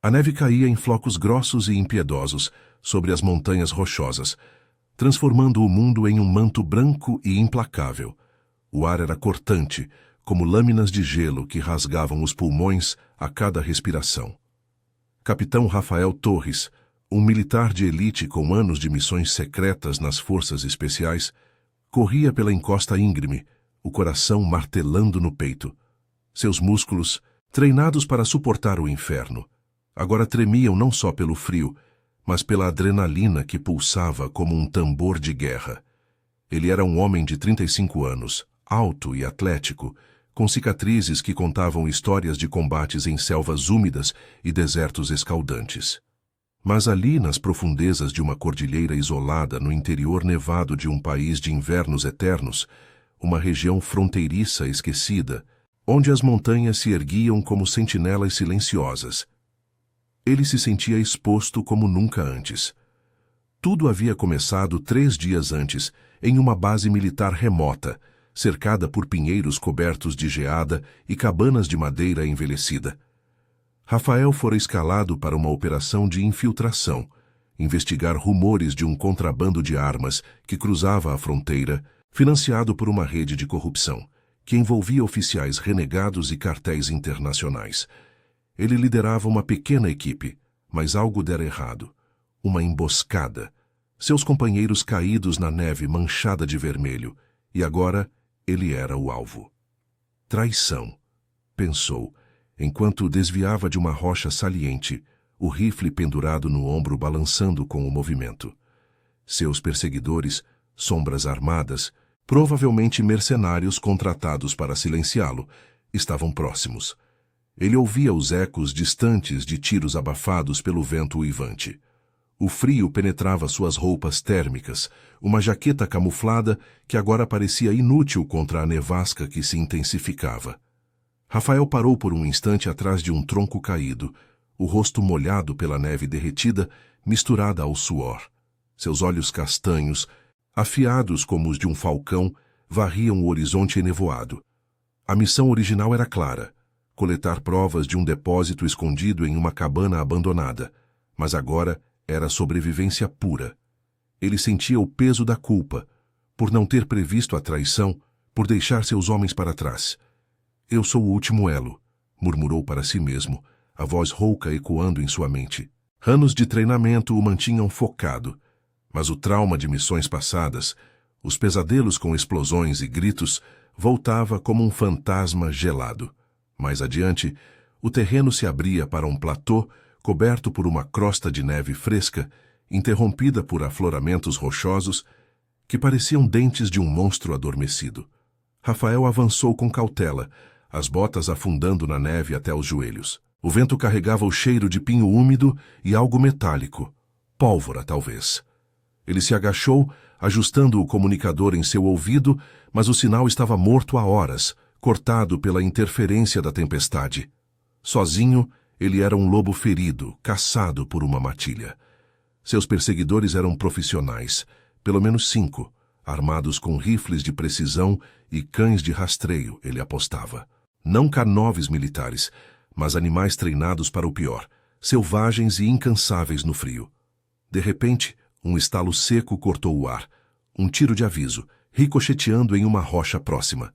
A neve caía em flocos grossos e impiedosos sobre as montanhas rochosas, transformando o mundo em um manto branco e implacável. O ar era cortante, como lâminas de gelo que rasgavam os pulmões a cada respiração. Capitão Rafael Torres, um militar de elite com anos de missões secretas nas forças especiais, corria pela encosta íngreme, o coração martelando no peito. Seus músculos, treinados para suportar o inferno, agora tremiam não só pelo frio, mas pela adrenalina que pulsava como um tambor de guerra. Ele era um homem de 35 anos, alto e atlético, com cicatrizes que contavam histórias de combates em selvas úmidas e desertos escaldantes. Mas ali, nas profundezas de uma cordilheira isolada no interior nevado de um país de invernos eternos, uma região fronteiriça esquecida, onde as montanhas se erguiam como sentinelas silenciosas, ele se sentia exposto como nunca antes. Tudo havia começado 3 dias antes, em uma base militar remota, cercada por pinheiros cobertos de geada e cabanas de madeira envelhecida. Rafael fora escalado para uma operação de infiltração, investigar rumores de um contrabando de armas que cruzava a fronteira, financiado por uma rede de corrupção, que envolvia oficiais renegados e cartéis internacionais. Ele liderava uma pequena equipe, mas algo dera errado. Uma emboscada. Seus companheiros caídos na neve manchada de vermelho, e agora ele era o alvo. Traição, pensou, enquanto desviava de uma rocha saliente, o rifle pendurado no ombro balançando com o movimento. Seus perseguidores, sombras armadas, provavelmente mercenários contratados para silenciá-lo, estavam próximos. Ele ouvia os ecos distantes de tiros abafados pelo vento uivante. O frio penetrava suas roupas térmicas, uma jaqueta camuflada que agora parecia inútil contra a nevasca que se intensificava. Rafael parou por um instante atrás de um tronco caído, o rosto molhado pela neve derretida, misturada ao suor. Seus olhos castanhos, afiados como os de um falcão, varriam o horizonte enevoado. A missão original era clara: coletar provas de um depósito escondido em uma cabana abandonada, mas agora era sobrevivência pura. Ele sentia o peso da culpa, por não ter previsto a traição, por deixar seus homens para trás. Eu sou o último elo, murmurou para si mesmo, a voz rouca ecoando em sua mente. Anos de treinamento o mantinham focado, mas o trauma de missões passadas, os pesadelos com explosões e gritos, voltava como um fantasma gelado. Mais adiante, o terreno se abria para um platô coberto por uma crosta de neve fresca, interrompida por afloramentos rochosos que pareciam dentes de um monstro adormecido. Rafael avançou com cautela, as botas afundando na neve até os joelhos. O vento carregava o cheiro de pinho úmido e algo metálico. Pólvora, talvez. Ele se agachou, ajustando o comunicador em seu ouvido, mas o sinal estava morto há horas, cortado pela interferência da tempestade. Sozinho, ele era um lobo ferido, caçado por uma matilha. Seus perseguidores eram profissionais, pelo menos 5, armados com rifles de precisão e cães de rastreio, ele apostava. Não K-9s militares, mas animais treinados para o pior, selvagens e incansáveis no frio. De repente, um estalo seco cortou o ar, um tiro de aviso, ricocheteando em uma rocha próxima.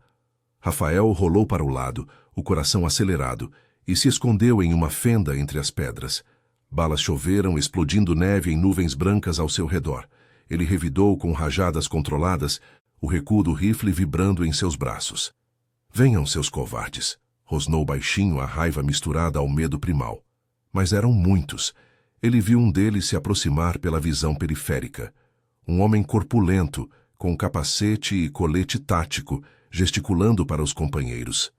Rafael rolou para o lado, o coração acelerado, e se escondeu em uma fenda entre as pedras. Balas choveram, explodindo neve em nuvens brancas ao seu redor. Ele revidou com rajadas controladas, o recuo do rifle vibrando em seus braços. Venham, seus covardes, rosnou baixinho, a raiva misturada ao medo primal. Mas eram muitos. Ele viu um deles se aproximar pela visão periférica. Um homem corpulento, com capacete e colete tático, gesticulando para os companheiros.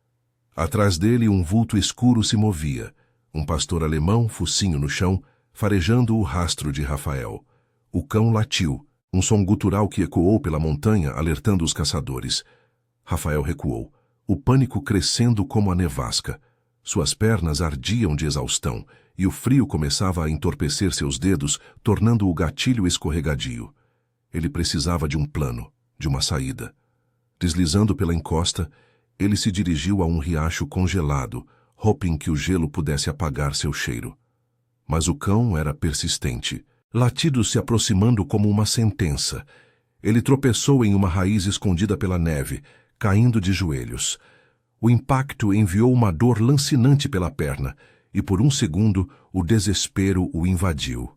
Atrás dele um vulto escuro se movia, um pastor alemão, focinho no chão, farejando o rastro de Rafael. O cão latiu, um som gutural que ecoou pela montanha, alertando os caçadores. Rafael recuou, o pânico crescendo como a nevasca. Suas pernas ardiam de exaustão, e o frio começava a entorpecer seus dedos, tornando o gatilho escorregadio. Ele precisava de um plano, de uma saída. Deslizando pela encosta, ele se dirigiu a um riacho congelado, hoping que o gelo pudesse apagar seu cheiro. Mas o cão era persistente, latidos se aproximando como uma sentença. Ele tropeçou em uma raiz escondida pela neve, caindo de joelhos. O impacto enviou uma dor lancinante pela perna, e por um segundo o desespero o invadiu.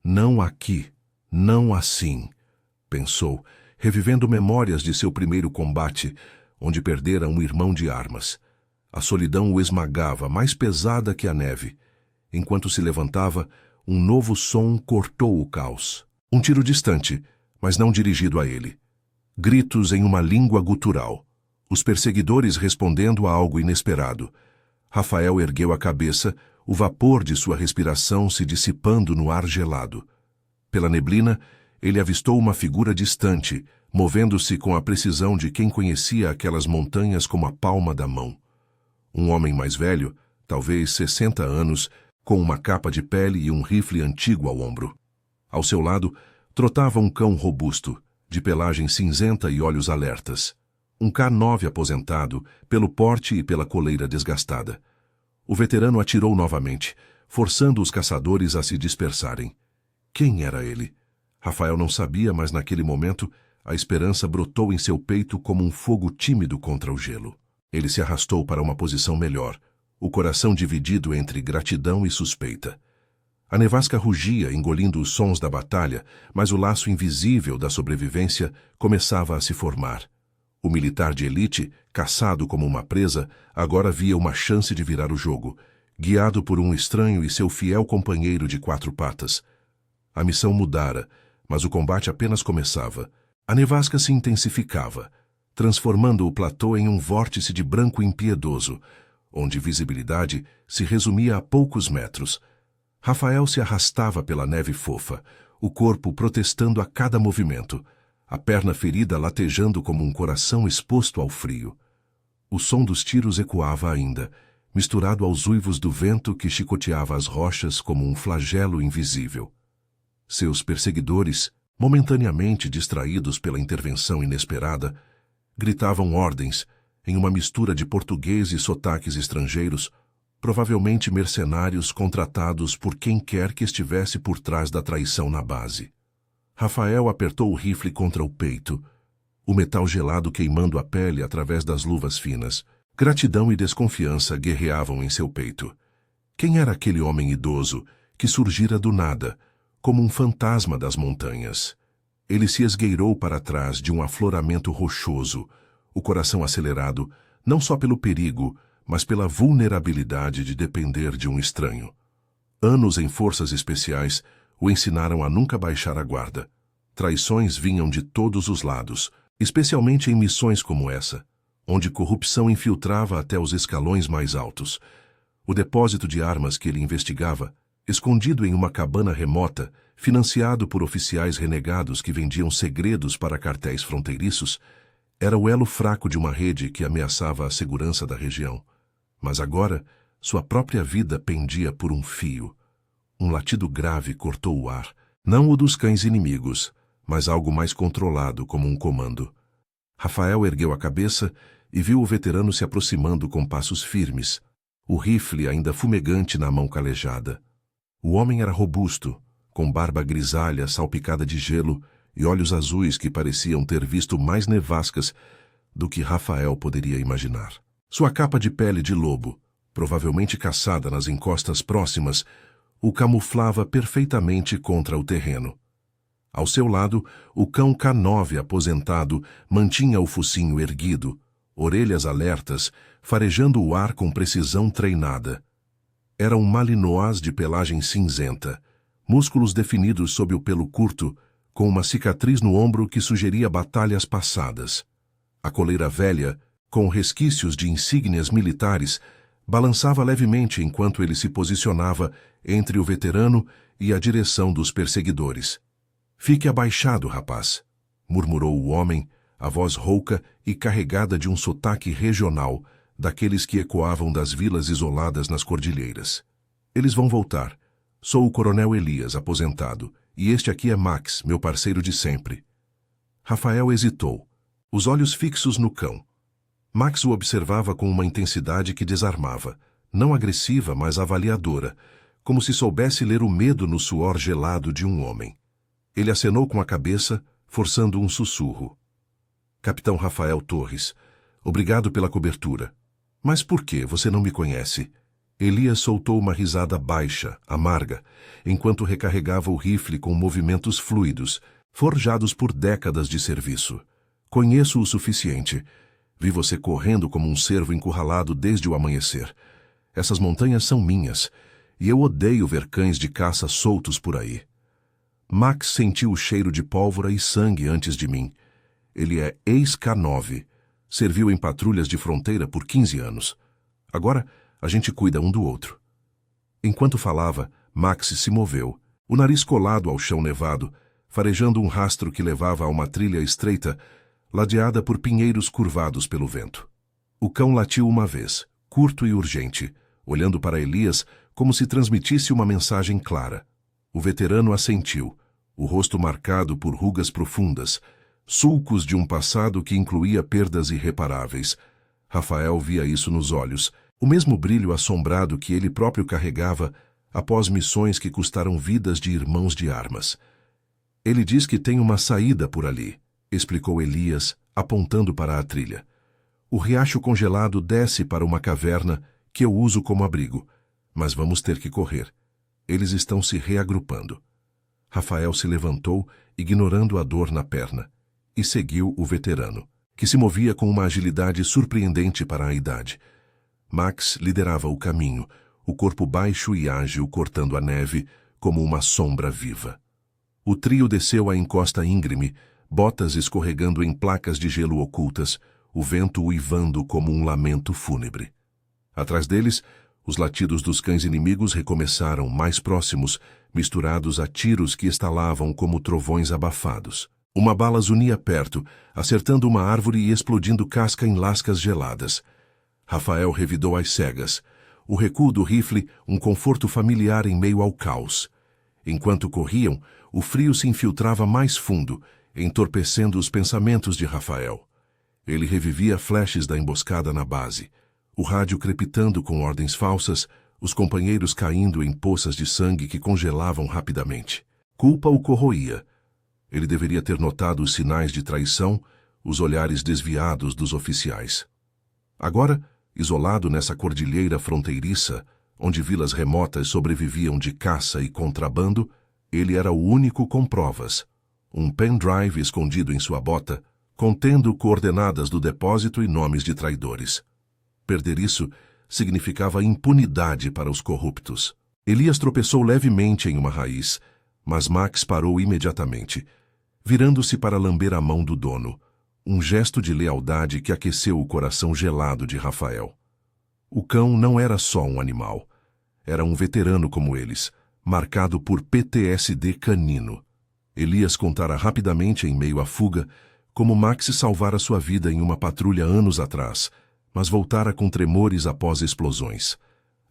Não aqui, não assim, pensou, revivendo memórias de seu primeiro combate, onde perdera um irmão de armas. A solidão o esmagava, mais pesada que a neve. Enquanto se levantava, um novo som cortou o caos. Um tiro distante, mas não dirigido a ele. Gritos em uma língua gutural. Os perseguidores respondendo a algo inesperado. Rafael ergueu a cabeça, o vapor de sua respiração se dissipando no ar gelado. Pela neblina, ele avistou uma figura distante, movendo-se com a precisão de quem conhecia aquelas montanhas como a palma da mão. Um homem mais velho, talvez 60 anos, com uma capa de pele e um rifle antigo ao ombro. Ao seu lado, trotava um cão robusto, de pelagem cinzenta e olhos alertas. Um K9 aposentado, pelo porte e pela coleira desgastada. O veterano atirou novamente, forçando os caçadores a se dispersarem. Quem era ele? Rafael não sabia, mas naquele momento a esperança brotou em seu peito como um fogo tímido contra o gelo. Ele se arrastou para uma posição melhor, o coração dividido entre gratidão e suspeita. A nevasca rugia, engolindo os sons da batalha, mas o laço invisível da sobrevivência começava a se formar. O militar de elite, caçado como uma presa, agora via uma chance de virar o jogo, guiado por um estranho e seu fiel companheiro de 4 patas. A missão mudara, mas o combate apenas começava. A nevasca se intensificava, transformando o platô em um vórtice de branco impiedoso, onde visibilidade se resumia a poucos metros. Rafael se arrastava pela neve fofa, o corpo protestando a cada movimento, a perna ferida latejando como um coração exposto ao frio. O som dos tiros ecoava ainda, misturado aos uivos do vento que chicoteava as rochas como um flagelo invisível. Seus perseguidores, momentaneamente distraídos pela intervenção inesperada, gritavam ordens, em uma mistura de português e sotaques estrangeiros, provavelmente mercenários contratados por quem quer que estivesse por trás da traição na base. Rafael apertou o rifle contra o peito, o metal gelado queimando a pele através das luvas finas. Gratidão e desconfiança guerreavam em seu peito. Quem era aquele homem idoso que surgira do nada, como um fantasma das montanhas? Ele se esgueirou para trás de um afloramento rochoso, o coração acelerado, não só pelo perigo, mas pela vulnerabilidade de depender de um estranho. Anos em forças especiais o ensinaram a nunca baixar a guarda. Traições vinham de todos os lados, especialmente em missões como essa, onde corrupção infiltrava até os escalões mais altos. O depósito de armas que ele investigava, escondido em uma cabana remota, financiado por oficiais renegados que vendiam segredos para cartéis fronteiriços, era o elo fraco de uma rede que ameaçava a segurança da região. Mas agora, sua própria vida pendia por um fio. Um latido grave cortou o ar, não o dos cães inimigos, mas algo mais controlado como um comando. Rafael ergueu a cabeça e viu o veterano se aproximando com passos firmes, o rifle ainda fumegante na mão calejada. O homem era robusto, com barba grisalha salpicada de gelo e olhos azuis que pareciam ter visto mais nevascas do que Rafael poderia imaginar. Sua capa de pele de lobo, provavelmente caçada nas encostas próximas, o camuflava perfeitamente contra o terreno. Ao seu lado, o cão K9 aposentado mantinha o focinho erguido, orelhas alertas, farejando o ar com precisão treinada. Era um malinois de pelagem cinzenta, músculos definidos sob o pelo curto, com uma cicatriz no ombro que sugeria batalhas passadas. A coleira velha, com resquícios de insígnias militares, balançava levemente enquanto ele se posicionava entre o veterano e a direção dos perseguidores. "Fique abaixado, rapaz", murmurou o homem, a voz rouca e carregada de um sotaque regional, daqueles que ecoavam das vilas isoladas nas cordilheiras. "Eles vão voltar. Sou o coronel Elias, aposentado, e este aqui é Max, meu parceiro de sempre." Rafael hesitou, os olhos fixos no cão. Max o observava com uma intensidade que desarmava, não agressiva, mas avaliadora, como se soubesse ler o medo no suor gelado de um homem. Ele acenou com a cabeça, forçando um sussurro. Capitão Rafael Torres, obrigado pela cobertura. Mas por que você não me conhece? Elias soltou uma risada baixa, amarga, enquanto recarregava o rifle com movimentos fluidos, forjados por décadas de serviço. Conheço o suficiente. Vi você correndo como um cervo encurralado desde o amanhecer. Essas montanhas são minhas, e eu odeio ver cães de caça soltos por aí. Max sentiu o cheiro de pólvora e sangue antes de mim. Ele é ex-K9. Serviu em patrulhas de fronteira por 15 anos. Agora, a gente cuida um do outro. Enquanto falava, Max se moveu, o nariz colado ao chão nevado, farejando um rastro que levava a uma trilha estreita, ladeada por pinheiros curvados pelo vento. O cão latiu uma vez, curto e urgente, olhando para Elias como se transmitisse uma mensagem clara. O veterano assentiu, o rosto marcado por rugas profundas, sulcos de um passado que incluía perdas irreparáveis. Rafael via isso nos olhos, o mesmo brilho assombrado que ele próprio carregava após missões que custaram vidas de irmãos de armas. Ele diz que tem uma saída por ali, explicou Elias, apontando para a trilha. O riacho congelado desce para uma caverna que eu uso como abrigo, mas vamos ter que correr. Eles estão se reagrupando. Rafael se levantou, ignorando a dor na perna, e seguiu o veterano, que se movia com uma agilidade surpreendente para a idade. Max liderava o caminho, o corpo baixo e ágil cortando a neve como uma sombra viva. O trio desceu a encosta íngreme, botas escorregando em placas de gelo ocultas, o vento uivando como um lamento fúnebre. Atrás deles, os latidos dos cães inimigos recomeçaram, mais próximos, misturados a tiros que estalavam como trovões abafados. Uma bala zunia perto, acertando uma árvore e explodindo casca em lascas geladas. Rafael revidou às cegas. O recuo do rifle, um conforto familiar em meio ao caos. Enquanto corriam, o frio se infiltrava mais fundo, entorpecendo os pensamentos de Rafael. Ele revivia flashes da emboscada na base. O rádio crepitando com ordens falsas, os companheiros caindo em poças de sangue que congelavam rapidamente. Culpa o corroía. Ele deveria ter notado os sinais de traição, os olhares desviados dos oficiais. Agora, isolado nessa cordilheira fronteiriça, onde vilas remotas sobreviviam de caça e contrabando, ele era o único com provas. Um pendrive escondido em sua bota, contendo coordenadas do depósito e nomes de traidores. Perder isso significava impunidade para os corruptos. Elias tropeçou levemente em uma raiz, mas Max parou imediatamente, virando-se para lamber a mão do dono, um gesto de lealdade que aqueceu o coração gelado de Rafael. O cão não era só um animal. Era um veterano como eles, marcado por PTSD canino. Elias contara rapidamente em meio à fuga como Max salvara sua vida em uma patrulha anos atrás, mas voltara com tremores após explosões.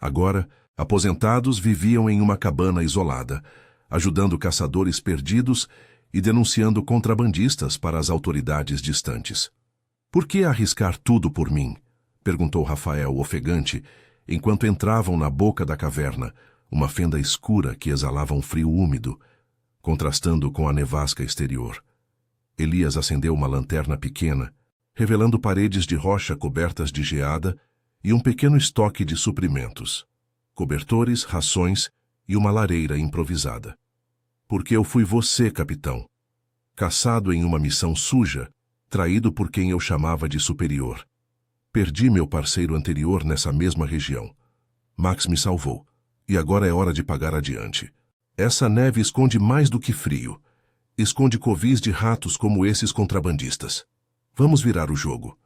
Agora, aposentados viviam em uma cabana isolada, ajudando caçadores perdidos e denunciando contrabandistas para as autoridades distantes. "Por que arriscar tudo por mim?" perguntou Rafael ofegante, enquanto entravam na boca da caverna, uma fenda escura que exalava um frio úmido, contrastando com a nevasca exterior. Elias acendeu uma lanterna pequena, revelando paredes de rocha cobertas de geada e um pequeno estoque de suprimentos, cobertores, rações e uma lareira improvisada. "Porque eu fui você, capitão. Caçado em uma missão suja, traído por quem eu chamava de superior. Perdi meu parceiro anterior nessa mesma região. Max me salvou, e agora é hora de pagar adiante. Essa neve esconde mais do que frio. Esconde covis de ratos como esses contrabandistas. Vamos virar o jogo."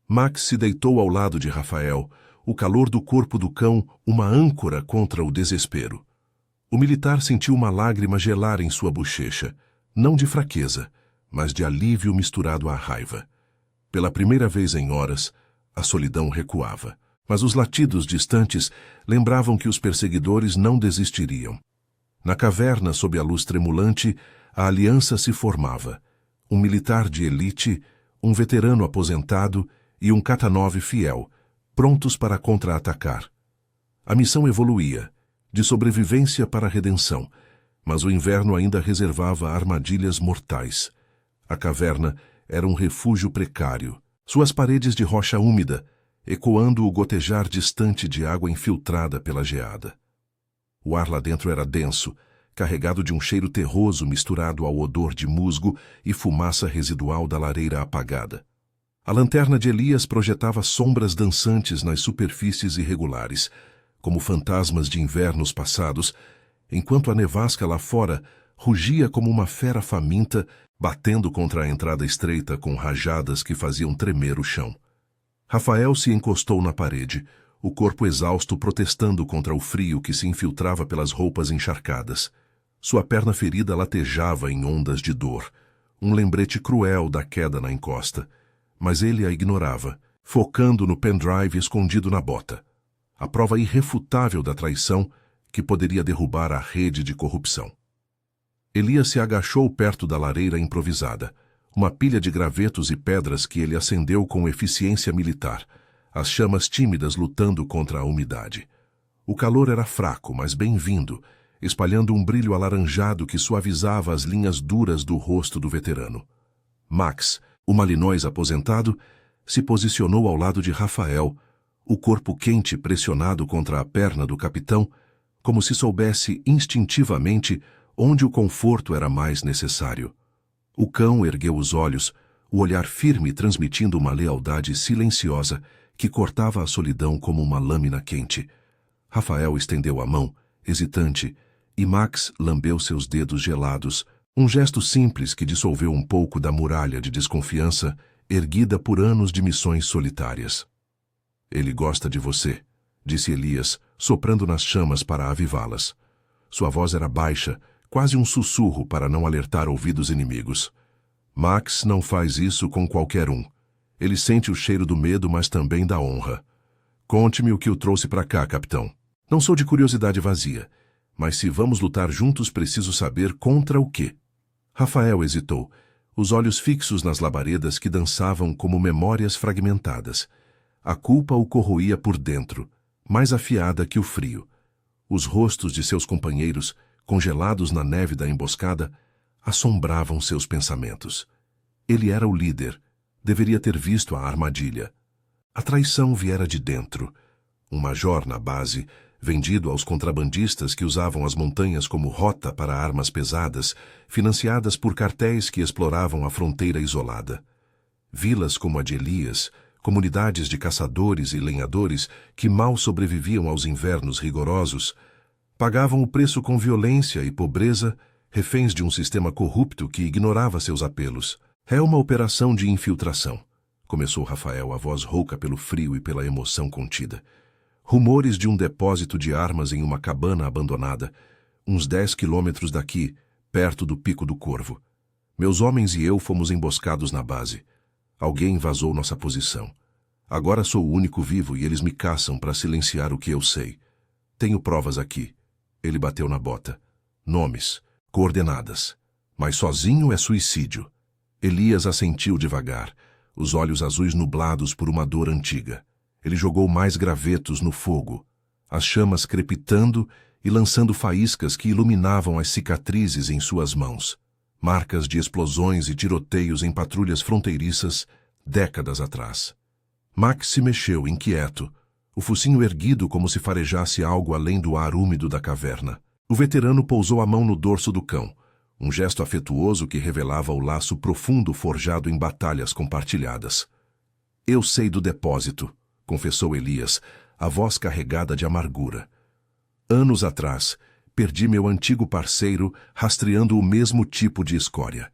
Max se deitou ao lado de Rafael, o calor do corpo do cão uma âncora contra o desespero. O militar sentiu uma lágrima gelar em sua bochecha, não de fraqueza, mas de alívio misturado à raiva. Pela primeira vez em horas, a solidão recuava, mas os latidos distantes lembravam que os perseguidores não desistiriam. Na caverna, sob a luz tremulante, a aliança se formava. Um militar de elite, um veterano aposentado e um K9 fiel, prontos para contra-atacar. A missão evoluía, de sobrevivência para a redenção, mas o inverno ainda reservava armadilhas mortais. A caverna era um refúgio precário, suas paredes de rocha úmida, ecoando o gotejar distante de água infiltrada pela geada. O ar lá dentro era denso, carregado de um cheiro terroso misturado ao odor de musgo e fumaça residual da lareira apagada. A lanterna de Elias projetava sombras dançantes nas superfícies irregulares, como fantasmas de invernos passados, enquanto a nevasca lá fora rugia como uma fera faminta, batendo contra a entrada estreita com rajadas que faziam tremer o chão. Rafael se encostou na parede, o corpo exausto protestando contra o frio que se infiltrava pelas roupas encharcadas. Sua perna ferida latejava em ondas de dor, um lembrete cruel da queda na encosta, mas ele a ignorava, focando no pendrive escondido na bota, a prova irrefutável da traição que poderia derrubar a rede de corrupção. Elias se agachou perto da lareira improvisada, uma pilha de gravetos e pedras que ele acendeu com eficiência militar, as chamas tímidas lutando contra a umidade. O calor era fraco, mas bem-vindo, espalhando um brilho alaranjado que suavizava as linhas duras do rosto do veterano. Max, o malinóis aposentado, se posicionou ao lado de Rafael, o corpo quente pressionado contra a perna do capitão, como se soubesse instintivamente onde o conforto era mais necessário. O cão ergueu os olhos, o olhar firme transmitindo uma lealdade silenciosa que cortava a solidão como uma lâmina quente. Rafael estendeu a mão, hesitante, e Max lambeu seus dedos gelados, um gesto simples que dissolveu um pouco da muralha de desconfiança erguida por anos de missões solitárias. Ele gosta de você, disse Elias, soprando nas chamas para avivá-las. Sua voz era baixa, quase um sussurro para não alertar ouvidos inimigos. Max não faz isso com qualquer um. Ele sente o cheiro do medo, mas também da honra. Conte-me o que o trouxe para cá, capitão. Não sou de curiosidade vazia, mas se vamos lutar juntos, preciso saber contra o quê. Rafael hesitou, os olhos fixos nas labaredas que dançavam como memórias fragmentadas. A culpa o corroía por dentro, mais afiada que o frio. Os rostos de seus companheiros, congelados na neve da emboscada, assombravam seus pensamentos. Ele era o líder, deveria ter visto a armadilha. A traição viera de dentro. Um major na base, vendido aos contrabandistas que usavam as montanhas como rota para armas pesadas, financiadas por cartéis que exploravam a fronteira isolada. Vilas como a de Elias, comunidades de caçadores e lenhadores que mal sobreviviam aos invernos rigorosos, pagavam o preço com violência e pobreza, reféns de um sistema corrupto que ignorava seus apelos. É uma operação de infiltração, começou Rafael, a voz rouca pelo frio e pela emoção contida. Rumores de um depósito de armas em uma cabana abandonada, uns 10 quilômetros daqui, perto do Pico do Corvo. Meus homens e eu fomos emboscados na base. Alguém vazou nossa posição. Agora sou o único vivo e eles me caçam para silenciar o que eu sei. Tenho provas aqui. Ele bateu na bota. Nomes, coordenadas. Mas sozinho é suicídio. Elias assentiu devagar, os olhos azuis nublados por uma dor antiga. Ele jogou mais gravetos no fogo, as chamas crepitando e lançando faíscas que iluminavam as cicatrizes em suas mãos, marcas de explosões e tiroteios em patrulhas fronteiriças décadas atrás. Max se mexeu, inquieto, o focinho erguido como se farejasse algo além do ar úmido da caverna. O veterano pousou a mão no dorso do cão, um gesto afetuoso que revelava o laço profundo forjado em batalhas compartilhadas. Eu sei do depósito, confessou Elias, a voz carregada de amargura. Anos atrás, perdi meu antigo parceiro rastreando o mesmo tipo de escória.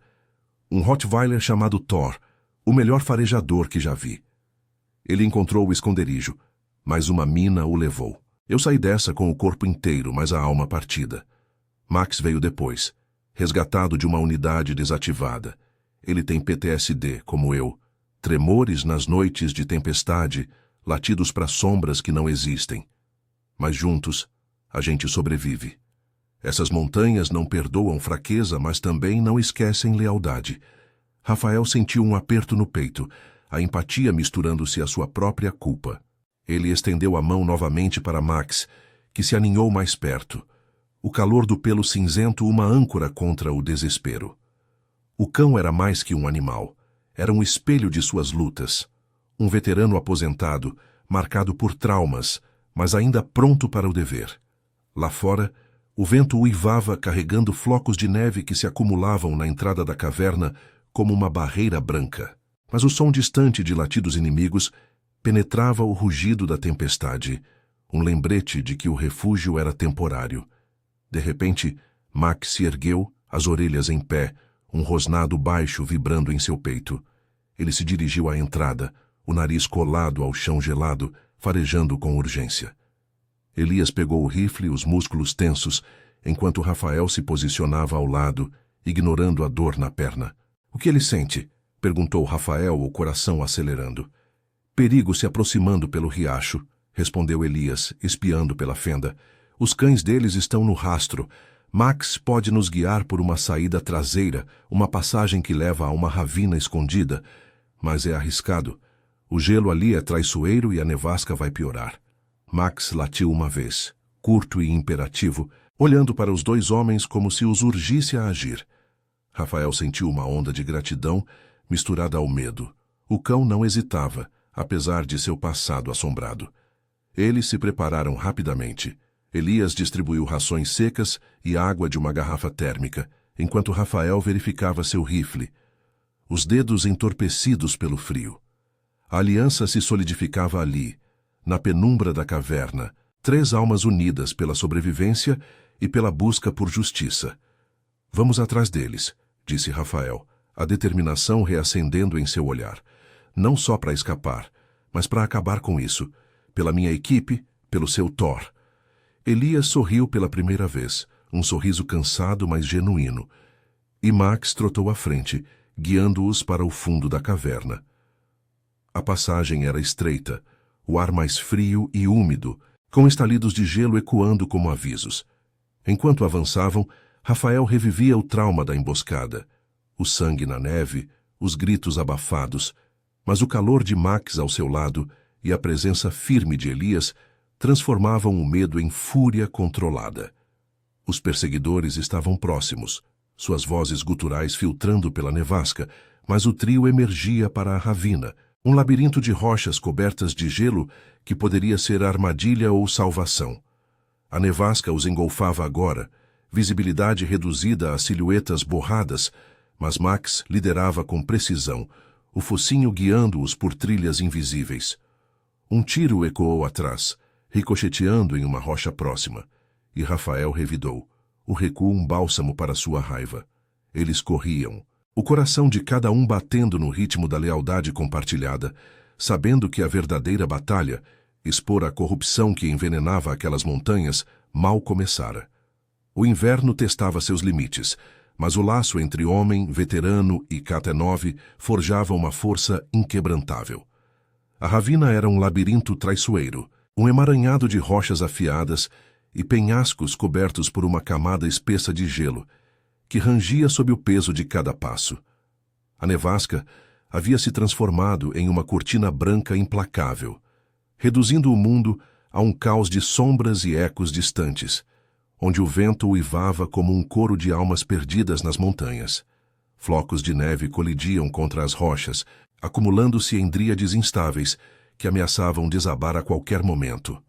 Um Rottweiler chamado Thor, o melhor farejador que já vi. Ele encontrou o esconderijo, mas uma mina o levou. Eu saí dessa com o corpo inteiro, mas a alma partida. Max veio depois, resgatado de uma unidade desativada. Ele tem PTSD, como eu. Tremores nas noites de tempestade, latidos para sombras que não existem. Mas juntos, a gente sobrevive. Essas montanhas não perdoam fraqueza, mas também não esquecem lealdade. Rafael sentiu um aperto no peito, a empatia misturando-se à sua própria culpa. Ele estendeu a mão novamente para Max, que se aninhou mais perto. O calor do pelo cinzento uma âncora contra o desespero. O cão era mais que um animal. Era um espelho de suas lutas. Um veterano aposentado, marcado por traumas, mas ainda pronto para o dever. Lá fora, o vento uivava carregando flocos de neve que se acumulavam na entrada da caverna como uma barreira branca. Mas o som distante de latidos inimigos penetrava o rugido da tempestade, um lembrete de que o refúgio era temporário. De repente, Max se ergueu, as orelhas em pé, um rosnado baixo vibrando em seu peito. Ele se dirigiu à entrada, o nariz colado ao chão gelado, farejando com urgência. Elias pegou o rifle, os músculos tensos, enquanto Rafael se posicionava ao lado, ignorando a dor na perna. — O que ele sente? Perguntou Rafael, o coração acelerando. — Perigo se aproximando pelo riacho, respondeu Elias, espiando pela fenda. Os cães deles estão no rastro. Max pode nos guiar por uma saída traseira, uma passagem que leva a uma ravina escondida. Mas é arriscado. O gelo ali é traiçoeiro e a nevasca vai piorar. Max latiu uma vez, curto e imperativo, olhando para os dois homens como se os urgisse a agir. Rafael sentiu uma onda de gratidão misturada ao medo. O cão não hesitava, apesar de seu passado assombrado. Eles se prepararam rapidamente. Elias distribuiu rações secas e água de uma garrafa térmica, enquanto Rafael verificava seu rifle, os dedos entorpecidos pelo frio. A aliança se solidificava ali, na penumbra da caverna, 3 almas unidas pela sobrevivência e pela busca por justiça. — Vamos atrás deles, disse Rafael, a determinação reacendendo em seu olhar. Não só para escapar, mas para acabar com isso, pela minha equipe, pelo seu Thor. Elias sorriu pela primeira vez, um sorriso cansado, mas genuíno. E Max trotou à frente, guiando-os para o fundo da caverna. A passagem era estreita, o ar mais frio e úmido, com estalidos de gelo ecoando como avisos. Enquanto avançavam, Rafael revivia o trauma da emboscada. O sangue na neve, os gritos abafados, mas o calor de Max ao seu lado e a presença firme de Elias transformavam o medo em fúria controlada. Os perseguidores estavam próximos, suas vozes guturais filtrando pela nevasca, mas o trio emergia para a ravina, um labirinto de rochas cobertas de gelo que poderia ser armadilha ou salvação. A nevasca os engolfava agora, visibilidade reduzida a silhuetas borradas, mas Max liderava com precisão, o focinho guiando-os por trilhas invisíveis. Um tiro ecoou atrás, ricocheteando em uma rocha próxima, e Rafael revidou, o recuo um bálsamo para sua raiva. Eles corriam, o coração de cada um batendo no ritmo da lealdade compartilhada, sabendo que a verdadeira batalha, expor a corrupção que envenenava aquelas montanhas, mal começara. O inverno testava seus limites, mas o laço entre homem, veterano e K-9 forjava uma força inquebrantável. A ravina era um labirinto traiçoeiro, um emaranhado de rochas afiadas e penhascos cobertos por uma camada espessa de gelo, que rangia sob o peso de cada passo. A nevasca havia se transformado em uma cortina branca implacável, reduzindo o mundo a um caos de sombras e ecos distantes, onde o vento uivava como um coro de almas perdidas nas montanhas. Flocos de neve colidiam contra as rochas, acumulando-se em dríades instáveis que ameaçavam desabar a qualquer momento.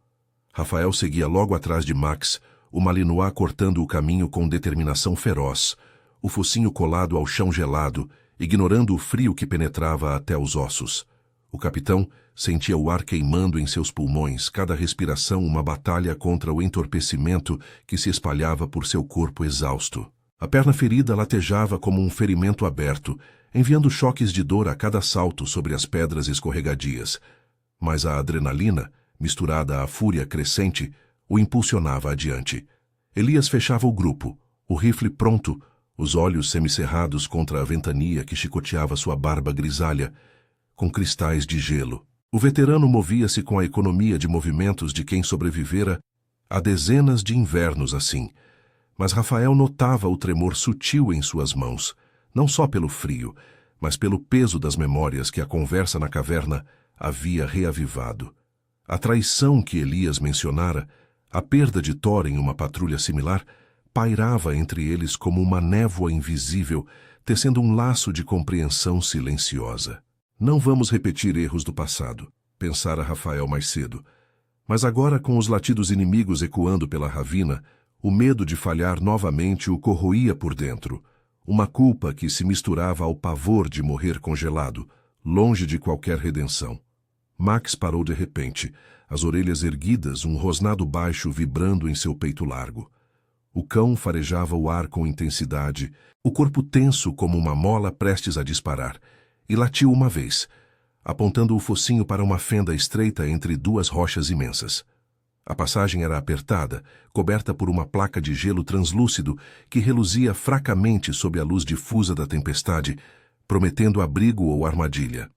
Rafael seguia logo atrás de Max, o Malinois cortando o caminho com determinação feroz, o focinho colado ao chão gelado, ignorando o frio que penetrava até os ossos. O capitão sentia o ar queimando em seus pulmões, cada respiração uma batalha contra o entorpecimento que se espalhava por seu corpo exausto. A perna ferida latejava como um ferimento aberto, enviando choques de dor a cada salto sobre as pedras escorregadias. Mas a adrenalina, misturada à fúria crescente, o impulsionava adiante. Elias fechava o grupo, o rifle pronto, os olhos semicerrados contra a ventania que chicoteava sua barba grisalha, com cristais de gelo. O veterano movia-se com a economia de movimentos de quem sobrevivera a dezenas de invernos assim, mas Rafael notava o tremor sutil em suas mãos, não só pelo frio, mas pelo peso das memórias que a conversa na caverna havia reavivado. A traição que Elias mencionara A perda de Thor em uma patrulha similar pairava entre eles como uma névoa invisível, tecendo um laço de compreensão silenciosa. Não vamos repetir erros do passado, pensara Rafael mais cedo. Mas agora, com os latidos inimigos ecoando pela ravina, o medo de falhar novamente o corroía por dentro, uma culpa que se misturava ao pavor de morrer congelado, longe de qualquer redenção. Max parou de repente, as orelhas erguidas, um rosnado baixo vibrando em seu peito largo. O cão farejava o ar com intensidade, o corpo tenso como uma mola prestes a disparar, e latiu uma vez, apontando o focinho para uma fenda estreita entre duas rochas imensas. A passagem era apertada, coberta por uma placa de gelo translúcido que reluzia fracamente sob a luz difusa da tempestade, prometendo abrigo ou armadilha.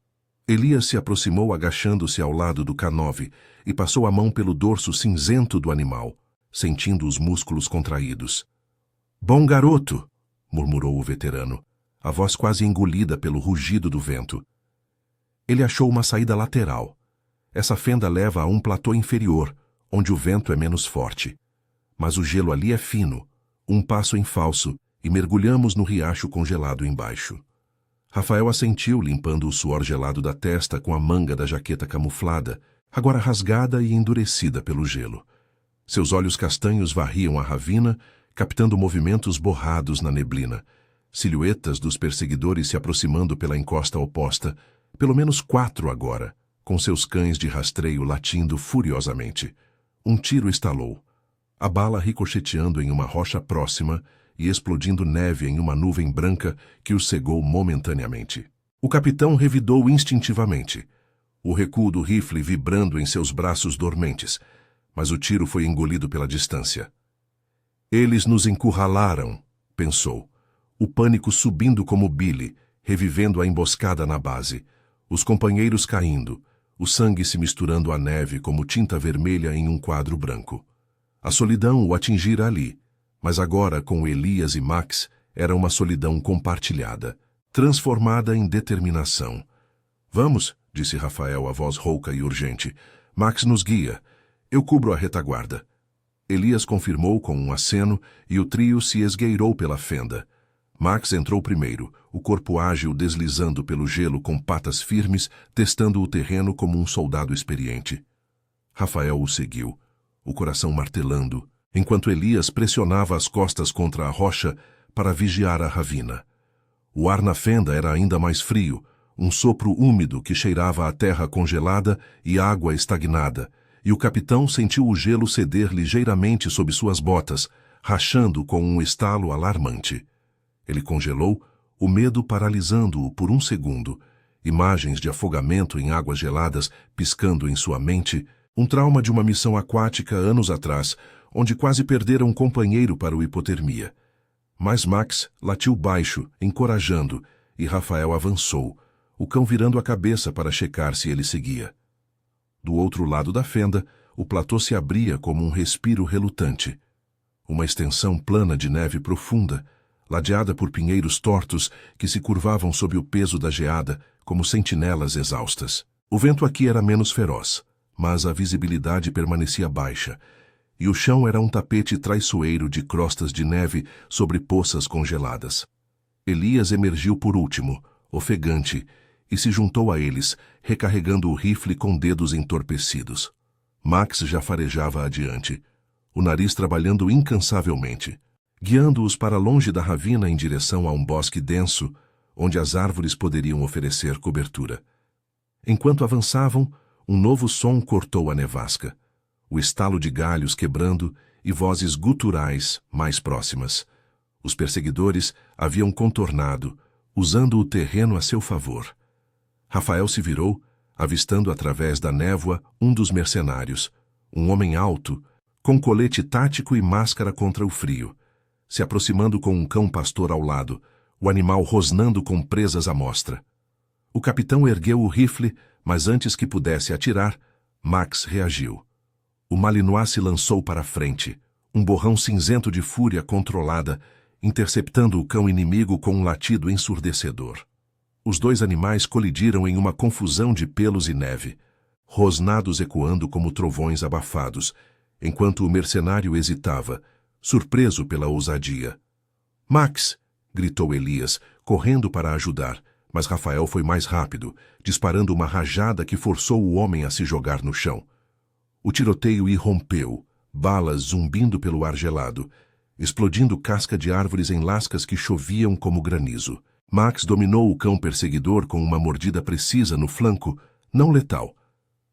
Elias se aproximou agachando-se ao lado do K9 e passou a mão pelo dorso cinzento do animal, sentindo os músculos contraídos. "Bom garoto!" murmurou o veterano, a voz quase engolida pelo rugido do vento. Ele achou uma saída lateral. Essa fenda leva a um platô inferior, onde o vento é menos forte. Mas o gelo ali é fino, um passo em falso, e mergulhamos no riacho congelado embaixo. Rafael assentiu, limpando o suor gelado da testa com a manga da jaqueta camuflada, agora rasgada e endurecida pelo gelo. Seus olhos castanhos varriam a ravina, captando movimentos borrados na neblina, silhuetas dos perseguidores se aproximando pela encosta oposta, pelo menos 4 agora, com seus cães de rastreio latindo furiosamente. Um tiro estalou, a bala ricocheteando em uma rocha próxima e explodindo neve em uma nuvem branca que o cegou momentaneamente. O capitão revidou instintivamente, o recuo do rifle vibrando em seus braços dormentes, mas o tiro foi engolido pela distância. Eles nos encurralaram, pensou, o pânico subindo como bile, revivendo a emboscada na base, os companheiros caindo, o sangue se misturando à neve como tinta vermelha em um quadro branco. A solidão o atingira ali, mas agora com Elias e Max era uma solidão compartilhada, transformada em determinação. "Vamos", disse Rafael, a voz rouca e urgente. "Max nos guia. Eu cubro a retaguarda." Elias confirmou com um aceno e o trio se esgueirou pela fenda. Max entrou primeiro, o corpo ágil deslizando pelo gelo com patas firmes, testando o terreno como um soldado experiente. Rafael o seguiu, o coração martelando, enquanto Elias pressionava as costas contra a rocha para vigiar a ravina. O ar na fenda era ainda mais frio, um sopro úmido que cheirava a terra congelada e água estagnada, e o capitão sentiu o gelo ceder ligeiramente sob suas botas, rachando com um estalo alarmante. Ele congelou, o medo paralisando-o por um segundo, imagens de afogamento em águas geladas piscando em sua mente, um trauma de uma missão aquática anos atrás, onde quase perdera um companheiro para o hipotermia. Mas Max latiu baixo, encorajando, e Rafael avançou, o cão virando a cabeça para checar se ele seguia. Do outro lado da fenda, o platô se abria como um respiro relutante. Uma extensão plana de neve profunda, ladeada por pinheiros tortos que se curvavam sob o peso da geada como sentinelas exaustas. O vento aqui era menos feroz, mas a visibilidade permanecia baixa, e o chão era um tapete traiçoeiro de crostas de neve sobre poças congeladas. Elias emergiu por último, ofegante, e se juntou a eles, recarregando o rifle com dedos entorpecidos. Max já farejava adiante, o nariz trabalhando incansavelmente, guiando-os para longe da ravina em direção a um bosque denso, onde as árvores poderiam oferecer cobertura. Enquanto avançavam, um novo som cortou a nevasca, o estalo de galhos quebrando e vozes guturais mais próximas. Os perseguidores haviam contornado, usando o terreno a seu favor. Rafael se virou, avistando através da névoa um dos mercenários, um homem alto, com colete tático e máscara contra o frio, se aproximando com um cão pastor ao lado, o animal rosnando com presas à mostra. O capitão ergueu o rifle, mas antes que pudesse atirar, Max reagiu. O Malinois se lançou para a frente, um borrão cinzento de fúria controlada, interceptando o cão inimigo com um latido ensurdecedor. Os dois animais colidiram em uma confusão de pelos e neve, rosnados ecoando como trovões abafados, enquanto o mercenário hesitava, surpreso pela ousadia. "Max!" gritou Elias, correndo para ajudar, mas Rafael foi mais rápido, disparando uma rajada que forçou o homem a se jogar no chão. O tiroteio irrompeu, balas zumbindo pelo ar gelado, explodindo casca de árvores em lascas que choviam como granizo. Max dominou o cão perseguidor com uma mordida precisa no flanco, não letal,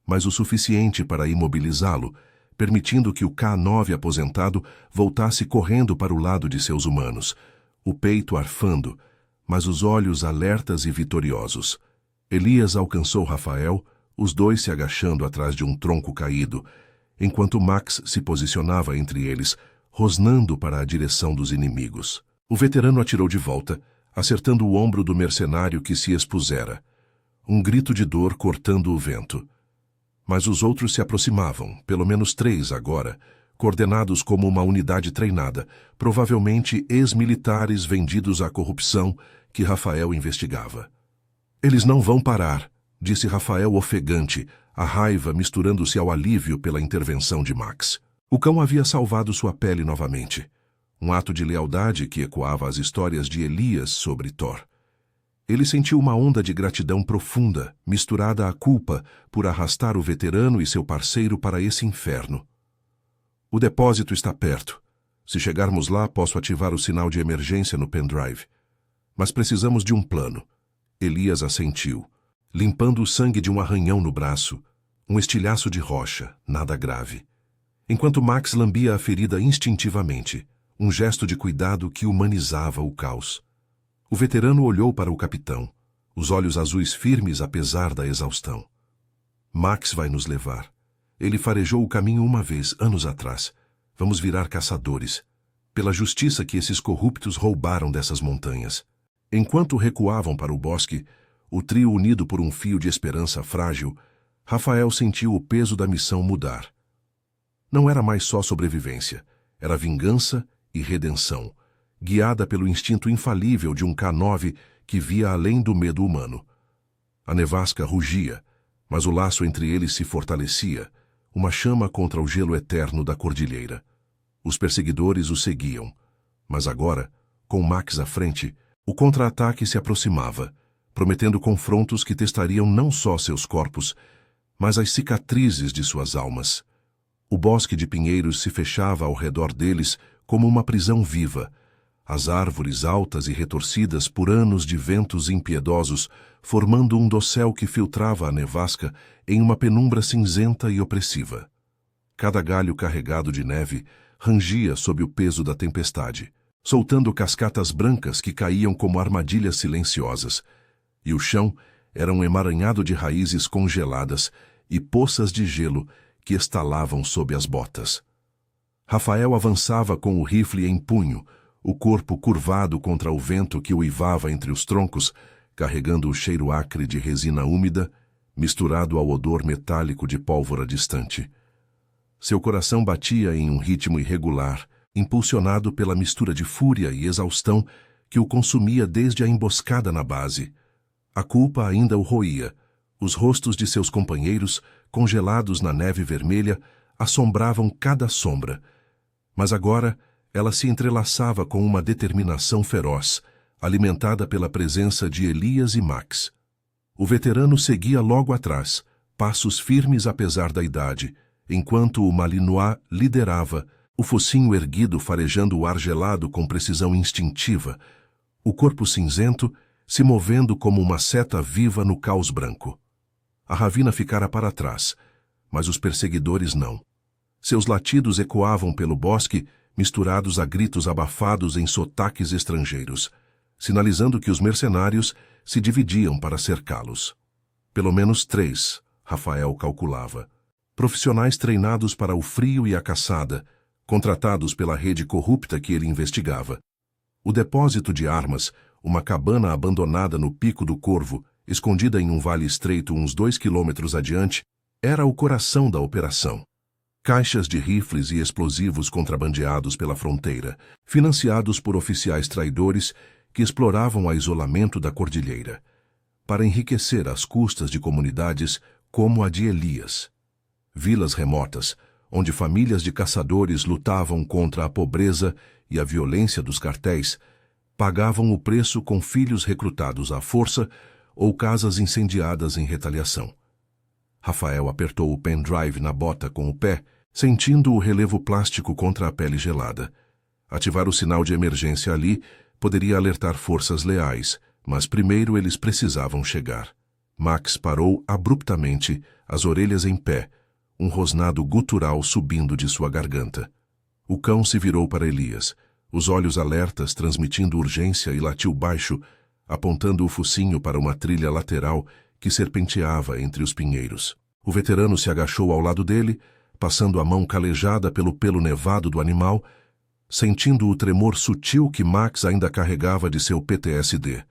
mas o suficiente para imobilizá-lo, permitindo que o K9 aposentado voltasse correndo para o lado de seus humanos, o peito arfando, mas os olhos alertas e vitoriosos. Elias alcançou Rafael, os dois se agachando atrás de um tronco caído, enquanto Max se posicionava entre eles, rosnando para a direção dos inimigos. O veterano atirou de volta, acertando o ombro do mercenário que se expusera. Um grito de dor cortando o vento. Mas os outros se aproximavam, pelo menos 3 agora, coordenados como uma unidade treinada, provavelmente ex-militares vendidos à corrupção que Rafael investigava. "Eles não vão parar", disse Rafael ofegante, a raiva misturando-se ao alívio pela intervenção de Max. O cão havia salvado sua pele novamente. Um ato de lealdade que ecoava as histórias de Elias sobre Thor. Ele sentiu uma onda de gratidão profunda, misturada à culpa por arrastar o veterano e seu parceiro para esse inferno. "O depósito está perto. Se chegarmos lá, posso ativar o sinal de emergência no pendrive. Mas precisamos de um plano." Elias assentiu, limpando o sangue de um arranhão no braço, um estilhaço de rocha, nada grave. Enquanto Max lambia a ferida instintivamente, um gesto de cuidado que humanizava o caos. O veterano olhou para o capitão, os olhos azuis firmes apesar da exaustão. "Max vai nos levar. Ele farejou o caminho uma vez, anos atrás. Vamos virar caçadores, pela justiça que esses corruptos roubaram dessas montanhas." Enquanto recuavam para o bosque, o trio unido por um fio de esperança frágil, Rafael sentiu o peso da missão mudar. Não era mais só sobrevivência, era vingança e redenção, guiada pelo instinto infalível de um K9 que via além do medo humano. A nevasca rugia, mas o laço entre eles se fortalecia, uma chama contra o gelo eterno da cordilheira. Os perseguidores o seguiam, mas agora, com Max à frente, o contra-ataque se aproximava, prometendo confrontos que testariam não só seus corpos, mas as cicatrizes de suas almas. O bosque de pinheiros se fechava ao redor deles como uma prisão viva. As árvores altas e retorcidas por anos de ventos impiedosos, formando um dossel que filtrava a nevasca em uma penumbra cinzenta e opressiva. Cada galho carregado de neve rangia sob o peso da tempestade, soltando cascatas brancas que caíam como armadilhas silenciosas, e o chão era um emaranhado de raízes congeladas e poças de gelo que estalavam sob as botas. Rafael avançava com o rifle em punho, o corpo curvado contra o vento que uivava entre os troncos, carregando o cheiro acre de resina úmida, misturado ao odor metálico de pólvora distante. Seu coração batia em um ritmo irregular, impulsionado pela mistura de fúria e exaustão que o consumia desde a emboscada na base. A culpa ainda o roía. Os rostos de seus companheiros, congelados na neve vermelha, assombravam cada sombra. Mas agora ela se entrelaçava com uma determinação feroz, alimentada pela presença de Elias e Max. O veterano seguia logo atrás, passos firmes apesar da idade, enquanto o Malinois liderava, o focinho erguido farejando o ar gelado com precisão instintiva, o corpo cinzento se movendo como uma seta viva no caos branco. A ravina ficara para trás, mas os perseguidores não. Seus latidos ecoavam pelo bosque, misturados a gritos abafados em sotaques estrangeiros, sinalizando que os mercenários se dividiam para cercá-los. Pelo menos 3, Rafael calculava. Profissionais treinados para o frio e a caçada, contratados pela rede corrupta que ele investigava. O depósito de armas, uma cabana abandonada no Pico do Corvo, escondida em um vale estreito uns 2 quilômetros adiante, era o coração da operação. Caixas de rifles e explosivos contrabandeados pela fronteira, financiados por oficiais traidores que exploravam o isolamento da cordilheira, para enriquecer às custas de comunidades como a de Elias. Vilas remotas, onde famílias de caçadores lutavam contra a pobreza e a violência dos cartéis, pagavam o preço com filhos recrutados à força ou casas incendiadas em retaliação. Rafael apertou o pendrive na bota com o pé, sentindo o relevo plástico contra a pele gelada. Ativar o sinal de emergência ali poderia alertar forças leais, mas primeiro eles precisavam chegar. Max parou abruptamente, as orelhas em pé, um rosnado gutural subindo de sua garganta. O cão se virou para Elias, os olhos alertas transmitindo urgência, e latiu baixo, apontando o focinho para uma trilha lateral que serpenteava entre os pinheiros. O veterano se agachou ao lado dele, passando a mão calejada pelo pelo nevado do animal, sentindo o tremor sutil que Max ainda carregava de seu PTSD.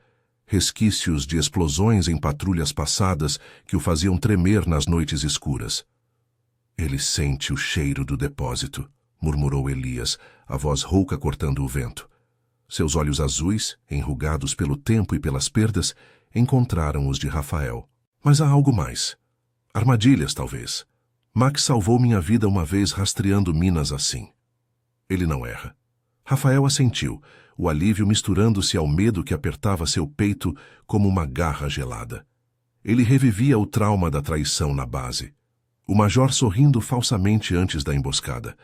Resquícios de explosões em patrulhas passadas que o faziam tremer nas noites escuras. Ele sente o cheiro do depósito, murmurou Elias, a voz rouca cortando o vento. Seus olhos azuis, enrugados pelo tempo e pelas perdas, encontraram os de Rafael. Mas há algo mais. Armadilhas, talvez. Max salvou minha vida uma vez rastreando minas assim. Ele não erra. Rafael assentiu, o alívio misturando-se ao medo que apertava seu peito como uma garra gelada. Ele revivia o trauma da traição na base. O major sorrindo falsamente antes da emboscada,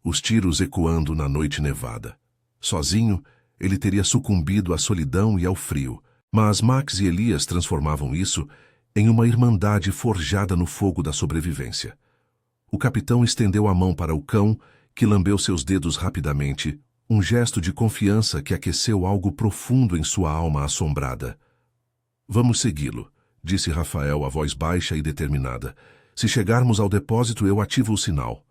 os tiros ecoando na noite nevada. Sozinho, ele teria sucumbido à solidão e ao frio, mas Max e Elias transformavam isso em uma irmandade forjada no fogo da sobrevivência. O capitão estendeu a mão para o cão, que lambeu seus dedos rapidamente, um gesto de confiança que aqueceu algo profundo em sua alma assombrada. Vamos segui-lo, disse Rafael, a voz baixa e determinada. Se chegarmos ao depósito, eu ativo o sinal.